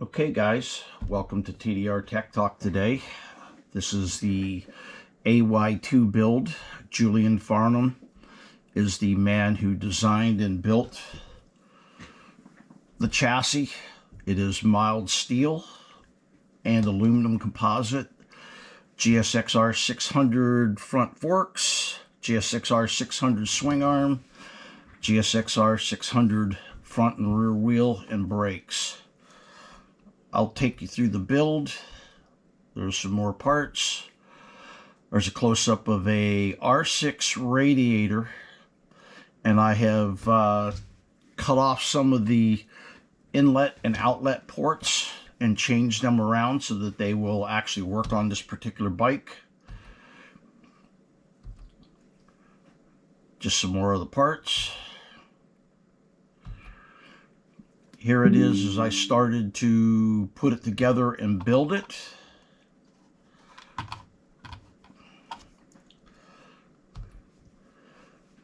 Okay guys, welcome to TDR Tech Talk today. This is the AY2 Build. Julian Farnham is the man who designed and built the chassis. It is mild steel and aluminum composite. GSXR 600 front forks, GSXR 600 swing arm, GSXR 600 front and rear wheel and brakes. I'll take you through the build. There's some more parts. There's a close-up of a R6 radiator, and I have cut off some of the inlet and outlet ports and changed them around so that they will actually work on this particular bike. Just some more of the parts. Here it is as I started to put it together and build it.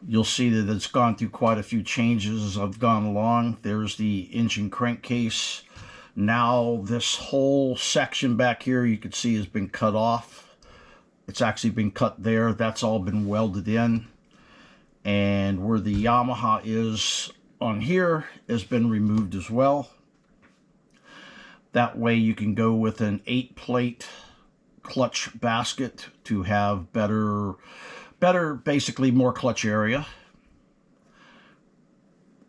You'll see that it's gone through quite a few changes as I've gone along. There's the engine crankcase. Now this whole section back here you can see has been cut off. It's actually been cut there. That's all been welded in. And where the Yamaha is on here has been removed as well. That way you can go with an 8-plate clutch basket to have better basically more clutch area.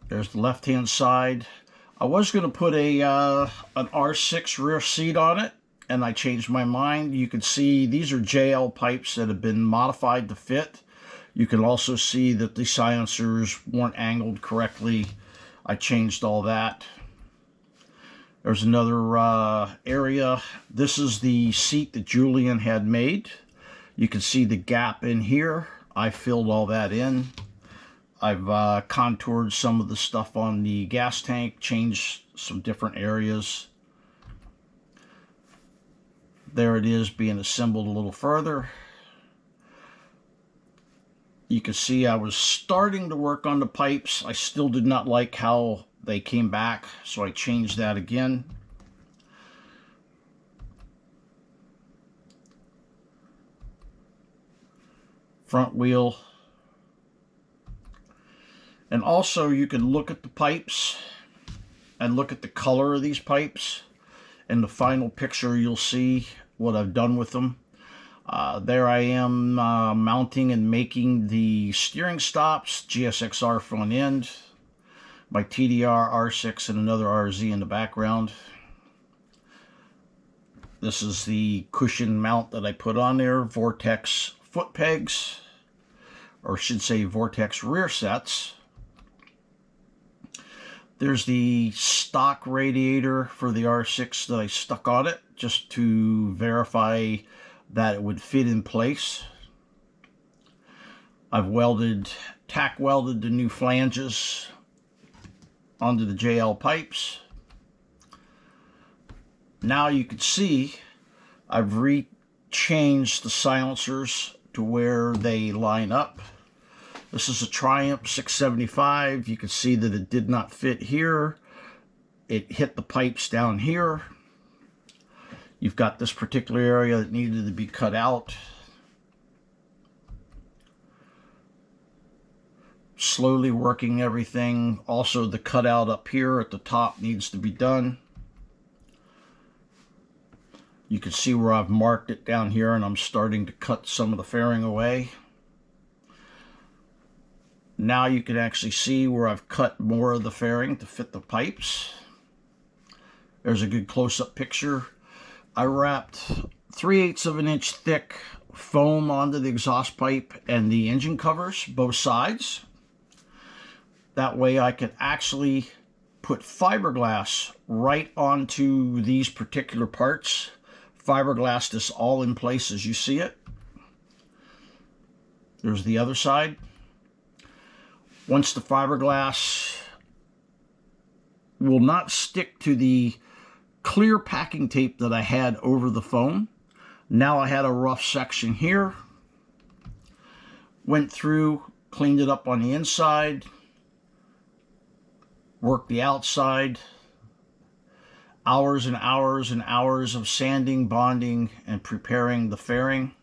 There's the left hand side. I was going to put a an R6 rear seat on it, and I changed my mind. You can see these are JL pipes that have been modified to fit. You can also see that the silencers weren't angled correctly. I changed all that. There's another area. This is the seat that Julian had made. You can see the gap in here. I filled all that in. I've contoured some of the stuff on the gas tank, changed some different areas. There it is being assembled a little further. You can see I was starting to work on the pipes. I still did not like how they came back, so I changed that again. Front wheel. And also you can look at the pipes and look at the color of these pipes. In the final picture you'll see what I've done with them. There I am mounting and making the steering stops, GSXR front end, my TDR R6 and another RZ in the background. This is the cushion mount that I put on there, Vortex foot pegs, or I should say Vortex rear sets. There's the stock radiator for the R6 that I stuck on it just to verify that it would fit in place. I've tack welded the new flanges onto the JL pipes. Now you can see I've changed the silencers to where they line up. This is a Triumph 675. You can see that it did not fit here. It hit the pipes down here. You've got this particular area that needed to be cut out. Slowly working everything. Also the cutout up here at the top needs to be done. You can see where I've marked it down here, and I'm starting to cut some of the fairing away. Now you can actually see where I've cut more of the fairing to fit the pipes. There's a good close-up picture. I wrapped 3/8 of an inch thick foam onto the exhaust pipe and the engine covers, both sides. That way I could actually put fiberglass right onto these particular parts. Fiberglass this all in place as you see it. There's the other side. Once the fiberglass will not stick to the clear packing tape that I had over the foam. Now I had a rough section here. Went through, cleaned it up on the inside, worked the outside. hours and hours and hours of sanding, bonding, and preparing the fairing.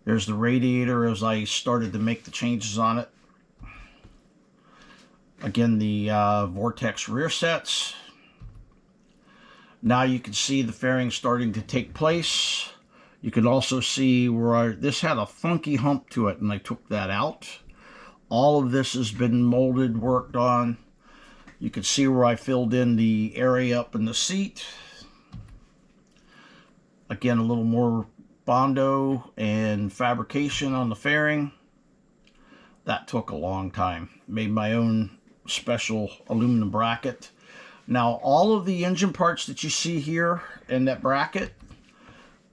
There's the radiator as I started to make the changes on it. Again, the Vortex rear sets. Now you can see the fairing starting to take place. You can also see where this had a funky hump to it, and I took that out. All of this has been molded, worked on. You can see where I filled in the area up in the seat. Again, a little more Bondo and fabrication on the fairing. That took a long time. Made my own special aluminum bracket. Now, all of the engine parts that you see here in that bracket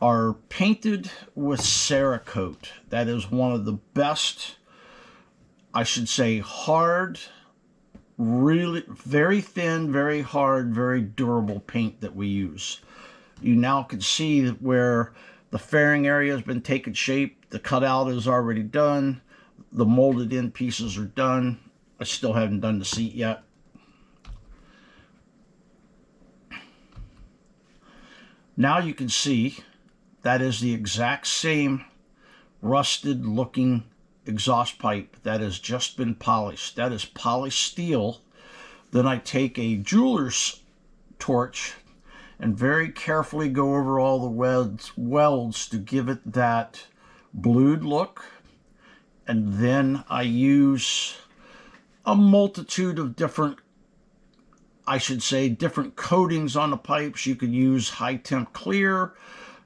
are painted with Cerakote. That is one of the best, I should say, hard, really very thin, very hard, very durable paint that we use. You now can see where the fairing area has been taken shape. The cutout is already done. The molded in pieces are done. I still haven't done the seat yet. Now you can see that is the exact same rusted looking exhaust pipe that has just been polished. That is polished steel. Then I take a jeweler's torch and very carefully go over all the welds to give it that blued look. And then I use a multitude of different, I should say, different coatings on the pipes. You can use high temp clear.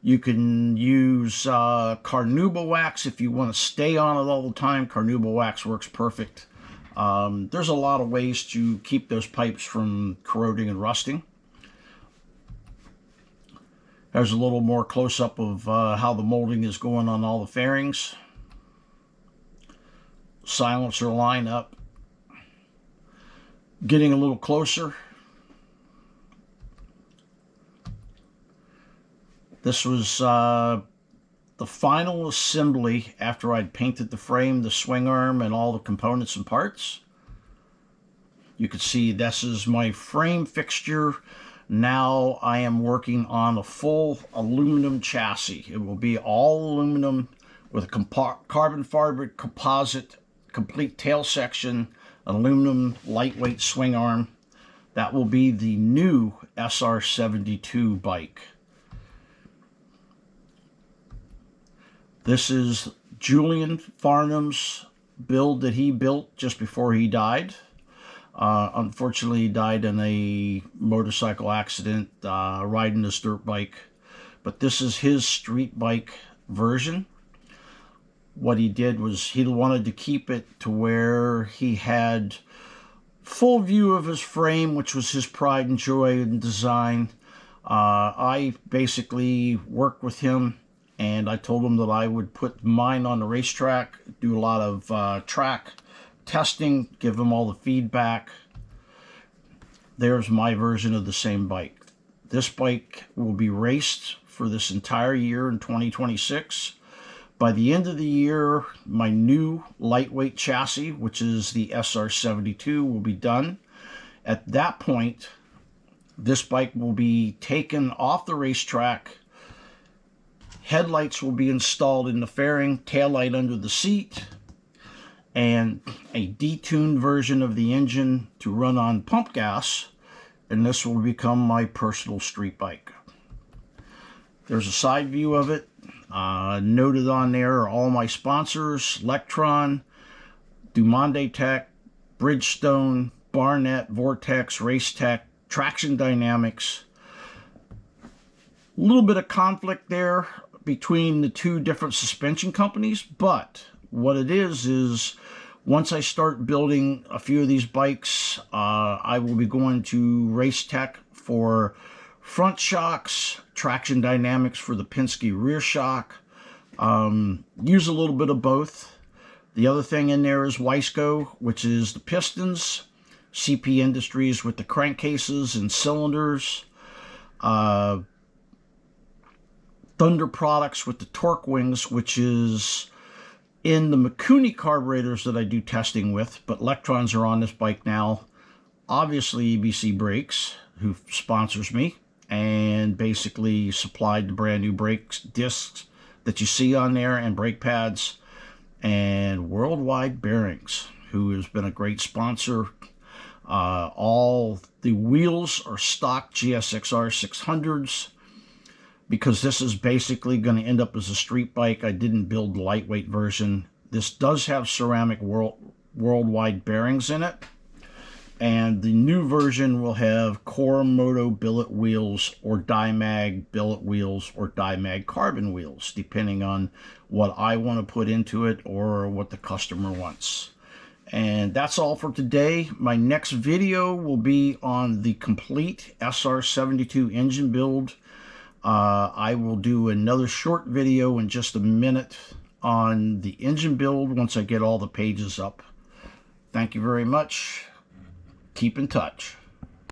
You can use carnauba wax if you want to stay on it all the time. Carnauba wax works perfect. There's a lot of ways to keep those pipes from corroding and rusting. There's a little more close-up of how the molding is going on all the fairings. Silencer line up. Getting a little closer. This was the final assembly after I'd painted the frame, the swing arm, and all the components and parts. You can see this is my frame fixture. Now I am working on a full aluminum chassis. It will be all aluminum with a carbon fiber composite, complete tail section, aluminum lightweight swing arm. That will be the new SR72 bike. This is Julian Farnham's build that he built just before he died. Unfortunately, he died in a motorcycle accident riding this dirt bike. But this is his street bike version. What he did was he wanted to keep it to where he had full view of his frame, which was his pride and joy in design. I basically worked with him, and I told him that I would put mine on the racetrack, do a lot of track testing, give him all the feedback. There's my version of the same bike. This bike will be raced for this entire year in 2026. By the end of the year, my new lightweight chassis, which is the SR72, will be done. At that point, this bike will be taken off the racetrack. Headlights will be installed in the fairing, taillight under the seat, and a detuned version of the engine to run on pump gas, and this will become my personal street bike. There's a side view of it. Noted on there are all my sponsors: Lectron, TDR-GP.TECH, Bridgestone, Barnett, Vortex, Racetech, Traction Dynamics. A little bit of conflict there between the two different suspension companies, but what it is once I start building a few of these bikes, I will be going to Racetech for front shocks, Traction Dynamics for the Penske rear shock. Use a little bit of both. The other thing in there is Wiseco, which is the pistons, CP Industries with the crankcases and cylinders, Thunder Products with the torque wings, which is in the Mikuni carburetors that I do testing with, but Lectrons are on this bike now. obviously EBC Brakes, who sponsors me and basically supplied the brand new brakes discs that you see on there and brake pads, and Worldwide Bearings, who has been a great sponsor. All the wheels are stock GSXR 600s because this is basically going to end up as a street bike. I didn't build the lightweight version. This does have ceramic Worldwide bearings in it, and the new version will have Coromoto billet wheels or Dimag billet wheels or Dimag carbon wheels, depending on what I want to put into it or what the customer wants. And that's all for today. My next video will be on the complete SR72 engine build. I will do another short video in just a minute on the engine build once I get all the pages up. Thank you very much. Keep in touch.